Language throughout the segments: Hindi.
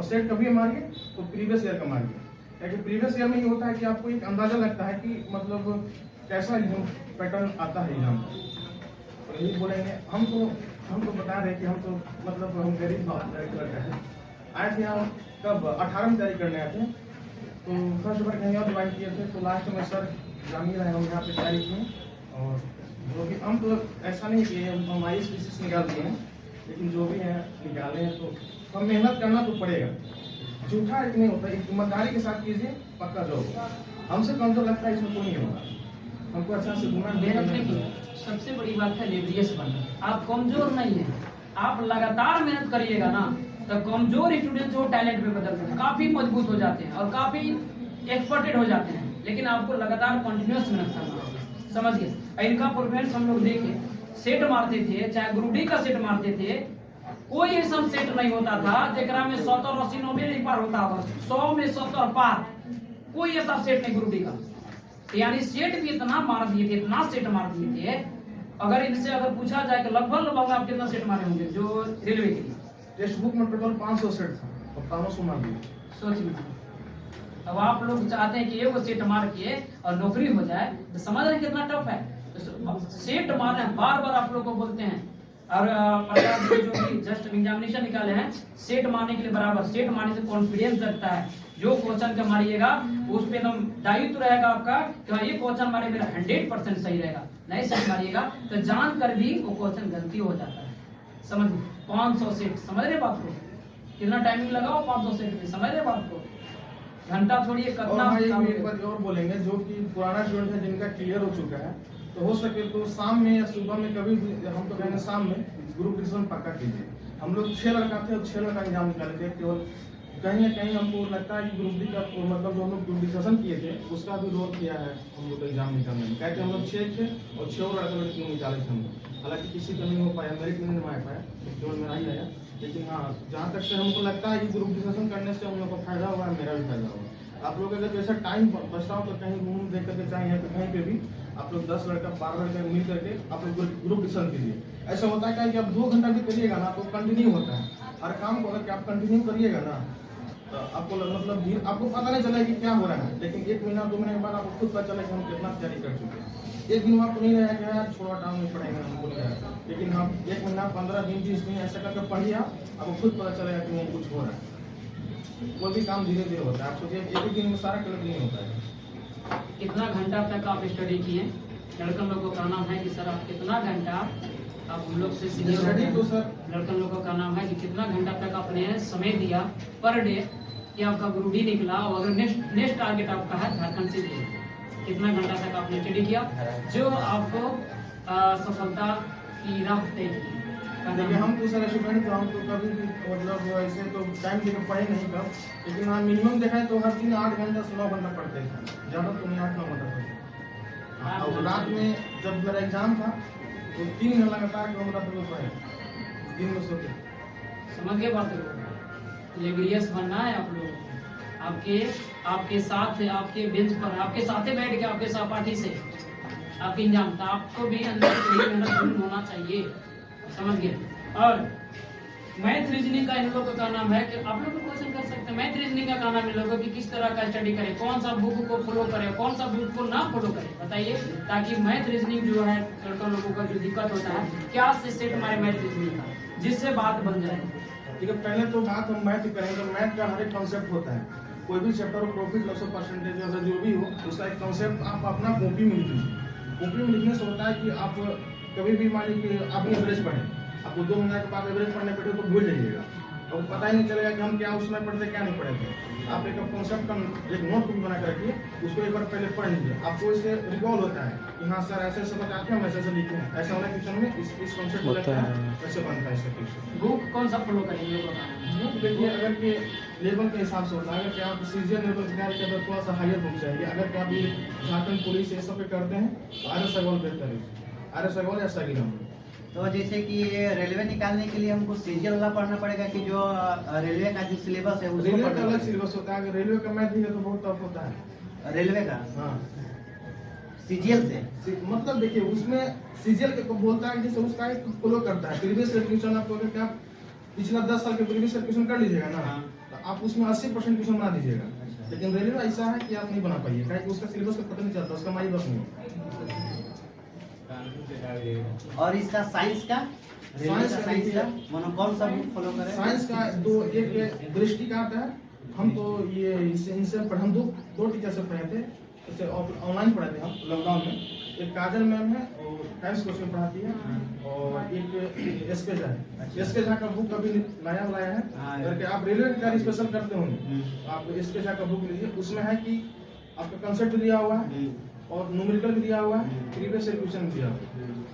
और सेट कभी मारिए तो प्रीवियस ईयर का मारिए, क्योंकि प्रीवियस ईयर में ये होता है कि आपको एक अंदाजा लगता है कि मतलब कैसा एग्जाम पैटर्न आता है एग्जाम का। तो यही बोलेंगे हम तो बता रहे कि हम तो मतलब हम गरीब लड़का है, आए थे यहाँ कब 18 में तैयारी करने आए थे, तो फर्स्ट बार कहीं और ज्वाइन किए थे, तो लास्ट में सर जामिल रहे हम यहाँ पे तैयारी किए। और जो भी हम तो ऐसा नहीं किए हम IAS निकाल दिए हैं, लेकिन जो भी है निकाले हैं तो हम मेहनत करना तो पड़ेगा, झूठा एक नहीं होता, एक ईमानदारी के साथ कीजिए पक्का जॉब होगा। हमसे कमजोर लगता है इसमें कोई नहीं होगा, हमको अच्छा से गुना सबसे बड़ी बात है लेबरियस बनना। आप कमजोर नहीं है, आप लगातार मेहनत करिएगा ना तो कमजोर स्टूडेंट जो टैलेंट में बदल जाते हैं, काफी मजबूत हो जाते हैं और काफी एक्सपर्टेड हो जाते हैं। लेकिन आपको लगातार कंटिन्यूअस मेहनत करना होगा, समझिए। इनका परफॉर्मेंस हम लोग देखे, सेट मारते थे, चाहे ग्रुप डी का सेट मारते थे, कोई ऐसा सेट नहीं होता था जेकरा में 70 80 90 नहीं पार होता होगा, 100 में 70 पार, कोई ऐसा सेट नहीं ग्रुप डी का। यानी सेट भी इतना मार दिए थे, इतना सेट मार दिए थे, अगर इनसे अगर पूछा जाए कि लगभग आप कितना सेट मारे होंगे जो रेलवे के लिए? टेक्स्ट बुक में टोटल 500 सेट था और 500 मार दिए। सोचिए, अब आप लोग चाहते हैं कि ये वो सेट मार के और नौकरी हो जाए, तो समझ रहे हैं कितना टफ है। तो सेट मारने बार बार आप लोग को बोलते हैं, और जो भी जस्ट एग्जामिनेशन निकाले हैं, सेट मारने के लिए बराबर, सेट मारने से कॉन्फिडेंस लगता है। जो क्वेश्चन का मारिएगा उस पे एकदम दायित्व रहेगा आपका कि हाँ ये क्वेश्चन मारे मेरा 100% सही रहेगा, नहीं सही मारिएगा तो जान कर भी वो क्वेश्चन गलती हो जाता है। समझ 500 सेट, समझ रहे बात को? कितना टाइमिंग लगाओ 500 सेट में, समझ रहे बात को? घंटा थोड़ी कितना। एक बात और बोलेंगे, जो कि पुराना स्टूडेंट है जिनका क्लियर हो चुका है, तो हो सके तो शाम में या सुबह में कभी भी, हम तो कहेंगे शाम में ग्रुप डिस्कशन पक्का कीजिए। हम लोग 6 लड़का थे और 6 लड़का एग्जाम निकाले थे केवल। कहीं ना कहीं हमको लगता है कि ग्रुप डी का मतलब जो हम लोग ग्रुप डिस्कशन किए थे उसका भी रोल किया है हम लोग एग्जाम निकालने में, क्या हम लोग 6 थे और 6 लड़का निकाले थे हम लोग। हालांकि किसी का नहीं हो पाया, मेरिट में नहीं आ पाया, केवल मेरा ही आया। लेकिन हाँ, जहाँ तक से हमको लगता है कि ग्रुप डिस्कशन करने से हम लोग को फायदा हुआ है, मेरा भी फायदा हुआ। आप लोग अगर वैसा टाइम बचता हो तो कहीं घूम देख करके चाहिए तो कहीं पे भी आप लोग 10 लड़का 12 लड़का मिल करके आप लोग ग्रुप डिस्कशन कीजिए। ऐसा होता है कि आप 2 घंटा भी करिएगा ना तो कंटिन्यू होता है हर काम को। अगर आप कंटिन्यू करिएगा ना तो आपको मतलब आपको पता नहीं चलेगा कि क्या हो रहा है, लेकिन 1 महीना 2 महीने के बाद आपको खुद पता चला कि हम कितना तैयारी कर चुके हैं। एक दिन आपको नहीं रहेगा यार छोड़ा टाउन में पढ़ेंगे हमको नहीं आएगा, लेकिन हम 1 महीना 15 दिन 20 दिन ऐसा करके पढ़िए, आपको खुद पता चलेगा कि नहीं कुछ हो रहा है। कोई भी काम धीरे धीरे होता है, आप सोचिए एक दिन में सारा क्लियर नहीं होता है। कितना घंटा तक आप स्टडी किए? लड़कन लोगों को कहना है कि सर आप कितना घंटा आप हम लोग से स्टडी तो सर लड़कन लोगों का नाम है कि कितना घंटा तक आपने समय दिया पर डे कि आपका ग्रुप डी निकला, और अगर नेक्स्ट टारगेट आपका है झारखंड से लिए, कितना घंटा तक आपने स्टडी किया जो आपको सफलता की राह तय की? देखिए हम तो सर स्टूडेंट तो हम तो कभी भी मतलब ऐसे तो टाइम लेकर पढ़े नहीं कब, लेकिन हाँ मिनिमम देखा है तो हर दिन 8 घंटा से 9 घंटा पढ़ते थे, ज़्यादा तो नहीं 8-9 घंटा पढ़ते। और रात में जब मेरा एग्जाम था तो 3 घंटा लगातार हम पढ़े, दिन में सोते। समझ गए बात? लेबरियस बनना है आप लोग, आपके साथ आपके बेंच पर आपके साथे बैठ के आपके सहपाठी से आपके एग्जाम था, आपको भी अंदर से वही मेहनत जरूर होना चाहिए, समझ गए? और मैथ रीजनिंग का इन लोगों का नाम है कि आप लोग क्वेश्चन कर सकते हैं, मैथ रीजनिंग का नाम इन लोगों की किस तरह का स्टडी करें, कौन सा बुक को फॉलो करें, कौन सा बुक को ना फॉलो करें, बताइए। ताकि मैथ रीजनिंग जो है लड़कों लोगों का जो दिक्कत होता है, क्या से सेट हमारे मैथ रीजनिंग का, जिससे बात बन जाए। ठीक है, पहले तो बात हम मैथ करेंगे तो मैथ का हर एक कॉन्सेप्ट होता है, कोई भी चैप्टर हो, प्रॉफिट लॉस परसेंटेज अगर जो भी हो उसका एक कॉन्सेप्ट आप अपना कॉपी में लिख लीजिए। कॉपी में लिखने से होता है कि आप कभी भी मान लीजिए आप एवरेज पढ़ें, आपको 2 महीने के बाद एवरेज पढ़ने बैठे तो भूल जाइएगा, और पता ही नहीं चलेगा कि हम क्या उसमें पढ़ते क्या नहीं पढ़े थे। आप एक कॉन्सेप्ट का एक नोट बुक बना कर रखिए, उसको एक बार पहले पढ़ लीजिए, आपको इससे रिकॉल होता है कि हाँ सर ऐसे ऐसे बताते हैं, हम ऐसे ऐसे लिखे हैं, ऐसा वाला क्वेश्चन में इस कॉन्सेप्ट को लगता है, ऐसे बनता है इसका क्वेश्चन। बुक कौन सा फॉलो करेंगे? बुक देखिए अगर के लेवल के हिसाब से होता है, अगर क्या आप सीजीएल लेवल की तैयारी करते हैं थोड़ा सा हायर बुक चाहिए, अगर क्या आप ये झारखंड पुलिस ये सब पे करते हैं तो आर एस अग्रवाल बेहतर है, आर एस अग्रवाल या सगीरम। तो जैसे कि रेलवे निकालने के लिए हमको सीजीएल वाला पढ़ना पड़ेगा कि जो रेलवे का जो सिलेबस है उसको? रेलवे का अलग सिलेबस होता है, अगर रेलवे का मैथ भी है तो बहुत टफ होता है रेलवे का। हाँ सीजीएल से मतलब देखिए उसमें सीजीएल के को बोलता है जैसे उसका एक फॉलो करता है प्रीवियस क्वेश्चन, आपको अगर क्या पिछला 10 साल के प्रीवियस क्वेश्चन कर लीजिएगा ना तो आप उसमें 80% क्वेश्चन बना दीजिएगा, लेकिन रेलवे ऐसा है कि आप नहीं बना पाइए, क्या कि उसका सिलेबस का पता नहीं चलता, उसका माई बस नहीं। और इसका साइंस का साइंस का मानो कौन सा बुक फॉलो करें? साइंस का दो, एक दृष्टि का आता है, हम तो ये इनसे पढ़े, हम दो टीचर से पढ़े थे, इससे ऑनलाइन पढ़े थे हम लॉकडाउन में। एक काजल मैम है और टाइम्स कोचिंग पढ़ाती है, और एक एसके झा है। एसके झा का बुक अभी नया लाया है, करके आप रेलवे की तैयारी स्पेशल करते होंगे, आप एसके झा का बुक लीजिए। उसमें है कि आपका कंसेप्ट दिया हुआ है और न्यूमेरिकल भी दिया हुआ है, प्रीवियस इक्वेशन भी दिया हुआ है।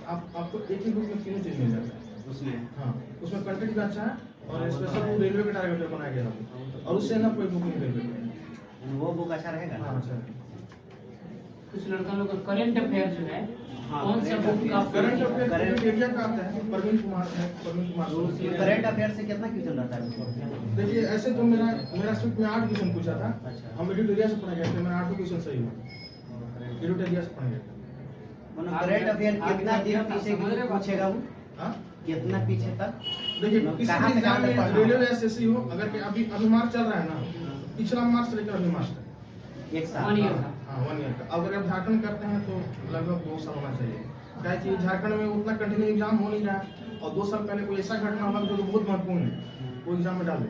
आपको एक ही बुक में तीनों चीज मिल जाता है उसमें। हाँ, उसमें कंटेंट भी अच्छा है और स्पेशल वो रेलवे के टारगेट पे बनाया गया है, और उससे ना कोई बुक नहीं रेलवे। वो बुक अच्छा रहेगा ना? अच्छा। कुछ लड़का लोग करंट अफेयर जो है, हाँ, कौन सा current बुक का करंट अफेयर करंट एरिया का आता है, प्रवीण कुमार है, प्रवीण कुमार। तो उसमें करंट अफेयर से कितना क्वेश्चन रहता है उसमें? देखिए ऐसे तो मेरा स्क्रिप्ट में 8 क्वेश्चन पूछा था, अच्छा। हम एडिट एरिया से पढ़ा गया था, मेरा 8 क्वेश्चन सही हुआ, एडिट एरिया से पढ़ा गया था। मानो करंट अफेयर कितना दिन पीछे पूछेगा वो? हाँ, कितना पीछे तक? देखिए मतलब किसी कहाँ भी से कहाँ एग्जाम तक में पढ़ना? रेलवे एसएससी हो, अगर कि अभी मार्च चल रहा है ना, पिछला मार्च से लेकर अभी मार्च तक, एक साल। 1 ईयर का। हाँ 1 ईयर का। अगर आप झारखंड करते हैं तो लगभग 2 साल होना चाहिए, क्या है कि झारखंड में उतना कंटिन्यू एग्जाम हो नहीं रहा है, और 2 साल पहले कोई ऐसा घटना हुआ जो बहुत महत्वपूर्ण है, वो एग्जाम में डाल दे,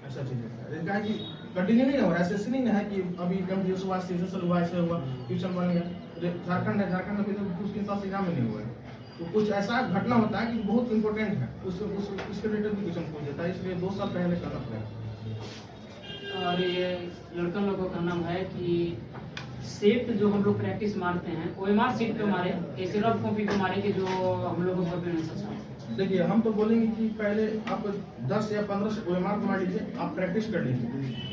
ऐसा चीज है। क्या है कि कंटिन्यू नहीं हो रहा है, ऐसे नहीं है कि अभी कंटिन्यूस हुआ, सीजन हुआ, ऐसे हुआ, ट्यूशन बन गया। झारखंड है, झारखंड अभी तो 2-3 साल से एग्जाम में नहीं हुआ है, तो कुछ ऐसा घटना होता है कि बहुत इंपॉर्टेंट है, उसके रिलेटेड भी क्वेश्चन पूछ देता है, इसलिए 2 साल पहले करना पड़ेगा। और ये लड़का लोगों का नाम है कि सेट जो हम लोग प्रैक्टिस मारते हैं, ओएमआर सीट पे मारे, ऐसे रफ कॉपी पे मारे कि जो हम लोग को कॉपी नहीं सकता। देखिए हम तो बोलेंगे कि पहले आप 10 या 15 से ओएमआर मार लीजिए, आप प्रैक्टिस कर लीजिए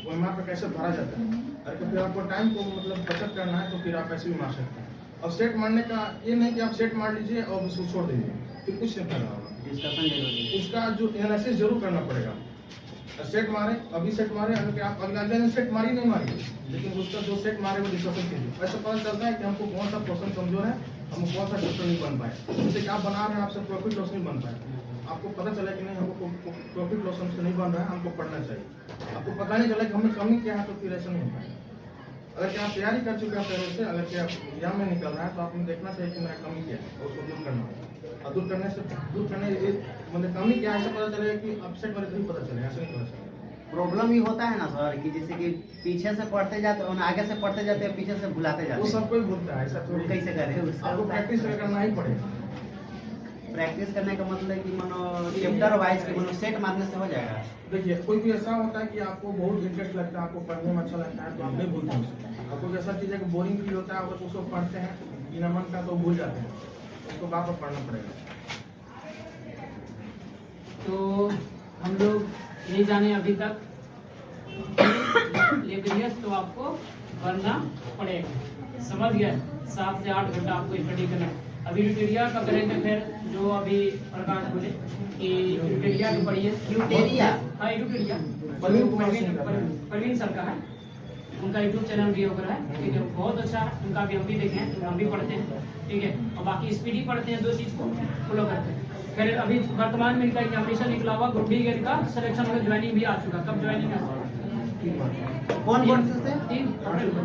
ओएमआर पर कैसे भरा जाता है, और फिर आपको टाइम को मतलब बचत करना है तो फिर आप ऐसे भी मार सकते हैं। और सेट मारने का ये नहीं कि आप सेट मार लीजिए और उसको छोड़ दीजिए, फिर कुछ नहीं करना होगा, डिस्कशन जरूरी है। उसका जो एनालिसिस जरूर करना पड़ेगा। सेट मारे, अभी सेट मारे, अगर आप अगले दिन सेट मारी नहीं मारी, लेकिन उसका जो सेट मारे वो डिस्कशन कीजिए, ऐसा पता चलता है कि हमको कौन सा क्वेश्चन कमजोर है, हमको कौन सा क्वेश्चन नहीं बन पाए। जैसे कि आप बना रहे हैं, आपसे प्रॉफिट लॉस नहीं बन पाए, आपको पता चला कि नहीं हमको प्रॉफिट लॉस हमसे नहीं बन रहा है, हमको पढ़ना चाहिए। आपको पता नहीं चला कि हमने कमी क्या है, तो फिर ऐसा नहीं होता है। अगर क्या आप तैयारी कर चुके हैं पहले से, अगर क्या एग्जाम में निकल रहा है, तो आपने देखना चाहिए कि मेरा कमी क्या है और उसको दूर करना है। और दूर करने मतलब कमी क्या है ऐसा पता चलेगा कि अपसेट वाले नहीं पता चलेगा, ऐसा नहीं पता चलेगा। प्रॉब्लम ये होता है ना सर कि जैसे कि पीछे से पढ़ते जाते हैं, आगे से पढ़ते जाते हैं, पीछे से भुलाते जाते वो हैं। सब कोई भूलता है, ऐसा तो थोड़ी। कैसे करें उसका? आपको प्रैक्टिस करना ही पड़ेगा। प्रैक्टिस करने का मतलब है कि मानो चैप्टर वाइज के मानो सेट मारने से हो जाएगा। देखिए कोई भी ऐसा होता है कि आपको बहुत इंटरेस्ट लगता है, आपको पढ़ने में अच्छा लगता है, तो आप नहीं भूलते उसे। और कोई ऐसा चीज़ है कि बोरिंग फील होता है, अगर उसको पढ़ते हैं बिना मन का तो भूल जाते हैं, उसको बार बार पढ़ना पड़ेगा। तो हम लोग ये जाने अभी तक लेबरियस तो आपको बनना पड़ेगा, समझ गए? 7 से 8 घंटा आपको स्टडी करना है। अभी यूटेरिया का करेंगे, फिर जो अभी प्रकाश बोले कि यूटेरिया की पढ़िए। यूटेरिया? हाँ यूटेरिया प्रवीण सर का है, उनका यूट्यूब चैनल भी होकर है, ठीक है, बहुत अच्छा है उनका भी, हम भी देखे हैं, हम भी पढ़ते हैं, ठीक है। और बाकी स्पीडी पढ़ते हैं, 2 चीज़ को फॉलो करते हैं। फिर अभी वर्तमान में इनका एग्जामिनेशन निकला हुआ, ग्रुप डी का सिलेक्शन होकर ज्वाइनिंग भी आ चुका। कब ज्वाइनिंग है? कौन कौन से? 3 अप्रैल को,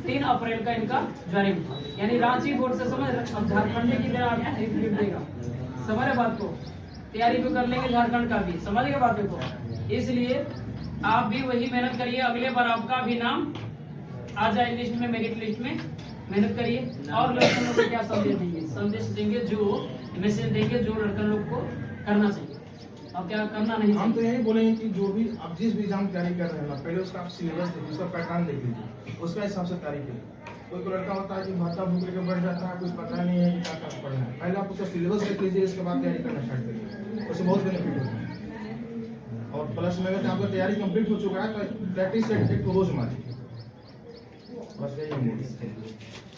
3 अप्रैल का इनका ज्वाइनिंग, यानी रांची बोर्ड से समझ रहे, अब झारखंड की तरह आगे एक ट्रिप देगा, समझ रहे बात को? तैयारी भी कर लेंगे झारखंड का भी, समझ गए बात को? इसलिए आप भी वही मेहनत करिए, अगले बार आपका भी नाम आ जाए लिस्ट में, मेरिट लिस्ट में, मेहनत करिए। और लड़के लोग को क्या संदेश देंगे? संदेश देंगे, जो मैसेज देंगे जो लड़के लोग को करना चाहिए और क्या करना नहीं हम तो चाहिए। यही बोलेंगे कि जो भी आप जिस भी एग्जाम तैयारी कर रहे हैं ना, पहले उसका आप सिलेबस देखिए, उसका पैटर्न देख लीजिए, उसका हिसाब से तैयारी कीजिए। कोई लड़का होता है कि भाता भूख लेकर बैठ जाता है, कुछ पता नहीं है कि क्या क्या पढ़ना है, पहले आप उसका सिलेबस देख लीजिए, इसके बाद तैयारी करना स्टार्ट करिए, उससे बहुत बेनिफिट होता है। और प्लस में अगर आपका तैयारी कंप्लीट हो चुका है तो प्रैक्टिस से एक रोज मारिए, बस यही है।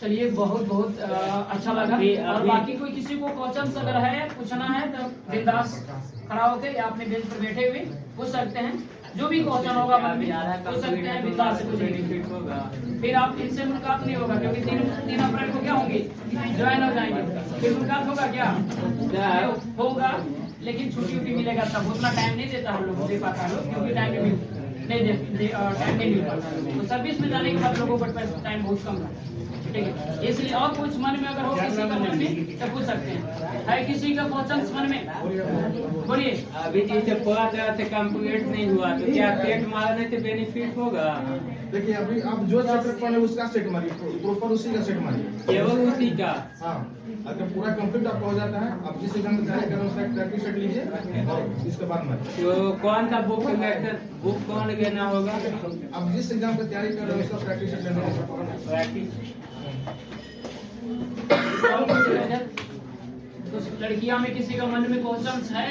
चलिए बहुत बहुत अच्छा लगा। और बाकी कोई किसी को क्वेश्चन अगर है पूछना है तो बिंदास खड़ा होकर या अपने बेंच पर बैठे हुए पूछ सकते हैं, जो भी क्वेश्चन होगा मन में पूछ सकते हैं, बिंदास से पूछेंगे। फिर आप इनसे मुलाकात नहीं होगा, क्योंकि 3 अप्रैल को क्या होंगे, ज्वाइन हो जाएंगे, फिर मुलाकात होगा क्या होगा लेकिन छुट्टी उट्टी मिलेगा तब। उतना टाइम नहीं देता हम लोग, दे पाता है लोग, क्योंकि टाइम नहीं मिल पाता है। तो सर्विस में जाने के बाद लोगों को टाइम बहुत कम रहा, ठीक है। इसलिए और कुछ मन में अगर हो किसी का मन में तो पूछ सकते हैं। है किसी का क्वेश्चन मन में? बोलिए। अभी जैसे पूरा तरह से कंप्लीट नहीं हुआ तो क्या सेट मारने से बेनिफिट होगा? देखिए अभी आप जो चैप्टर पढ़े उसका सेट मारिए, प्रॉपर उसी का सेट मारिए, केवल उसी का। हाँ अगर पूरा कंप्लीट आपका हो जाता है, आप जिस एग्जाम की तैयारी कर रहे हैं उसका प्रैक्टिस सेट लीजिए और इसके बाद मारिए। तो कौन सा बुक कौन लेना होगा? आप जिस एग्जाम की तैयारी कर रहे हैं उसका प्रैक्टिस सेट लेना होगा। प्रैक्टिस तो लड़कियां में किसी का मन में क्वेश्चन है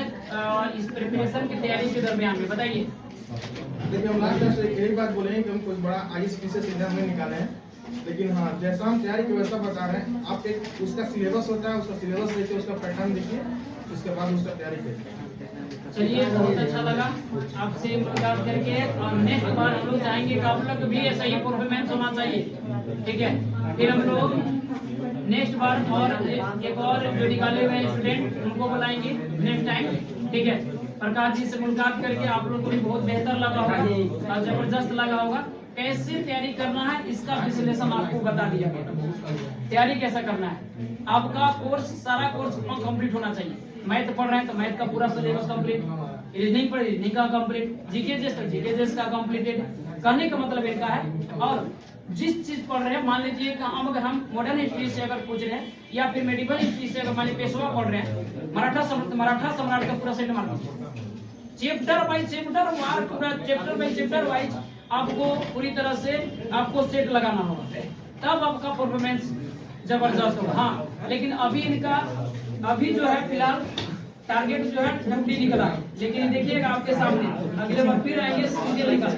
इस प्रिपरेशन की तैयारी के दरमियान में, बताइए। देखिए हम लास्ट से यही बात बोलेंगे कि हम कुछ बड़ा ISPCS एग्जाम नहीं निकाले हैं, लेकिन हाँ जैसा हम तैयारी की वैसा बता रहे हैं। आप एक उसका सिलेबस होता है, उसका सिलेबस देखिए, उसका पैटर्न देखिए, उसके बाद उसका तैयारी करिए। चलिए बहुत अच्छा लगा आपसे मुलाकात करके, और नेक्स्ट बार हम लोग चाहेंगे कि आप लोग भी ऐसा ही परफॉर्मेंस होना चाहिए, ठीक है। फिर हम लोग नेक्स्ट बार और एक और जो निकाले हुए स्टूडेंट उनको बुलाएंगे नेक्स्ट टाइम, ठीक है। प्रकाश जी से मुलाकात करके आप लोग को भी बहुत बेहतर लगा होगा और जबरदस्त लगा होगा। कैसे तैयारी करना है इसका विश्लेषण आपको बता दिया गया, तैयारी कैसा करना है। आपका कोर्स सारा कोर्स कंप्लीट होना चाहिए। मैथ पढ़ रहे हैं तो मैथ का पूरा सिलेबस कंप्लीट, रीजनिंग पढ़ रीजनिंग का कंप्लीट, जीके का कंप्लीटेड। कहने का मतलब इनका है, और जिस चीज पढ़ रहे हैं, मान लीजिए कि अगर हम मॉडर्न हिस्ट्री से अगर पूछ रहे हैं या फिर मेडिवल हिस्ट्री से अगर मान लीजिए पेशवा पढ़ रहे हैं, मराठा सम्राट का पूरा सेट मार चैप्टर बाय चैप्टर वार, पूरा चैप्टर बाय चैप्टर वाइज आपको पूरी तरह से आपको सेट लगाना होगा, तब आपका परफॉर्मेंस जबरदस्त होगा। हाँ लेकिन अभी इनका अभी जो है फिलहाल टारगेट जो है 50 निकला, लेकिन देखिएगा आपके सामने अगले बार फिर आएंगे सीजन निकाल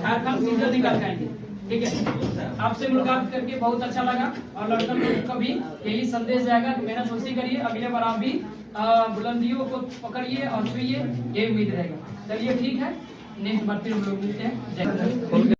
झारखंड सीजन निकाल के आएंगे, ठीक है। आपसे मुलाकात करके बहुत अच्छा लगा, और लड़का लोग का भी यही संदेश जाएगा कि मेहनत उसी करिए, अगले बार आप भी बुलंदियों को पकड़िए और छुइए, ये उम्मीद रहेगा। चलिए ठीक है, नेक्स्ट बार फिर हम लोग मिलते हैं। जय हिंद।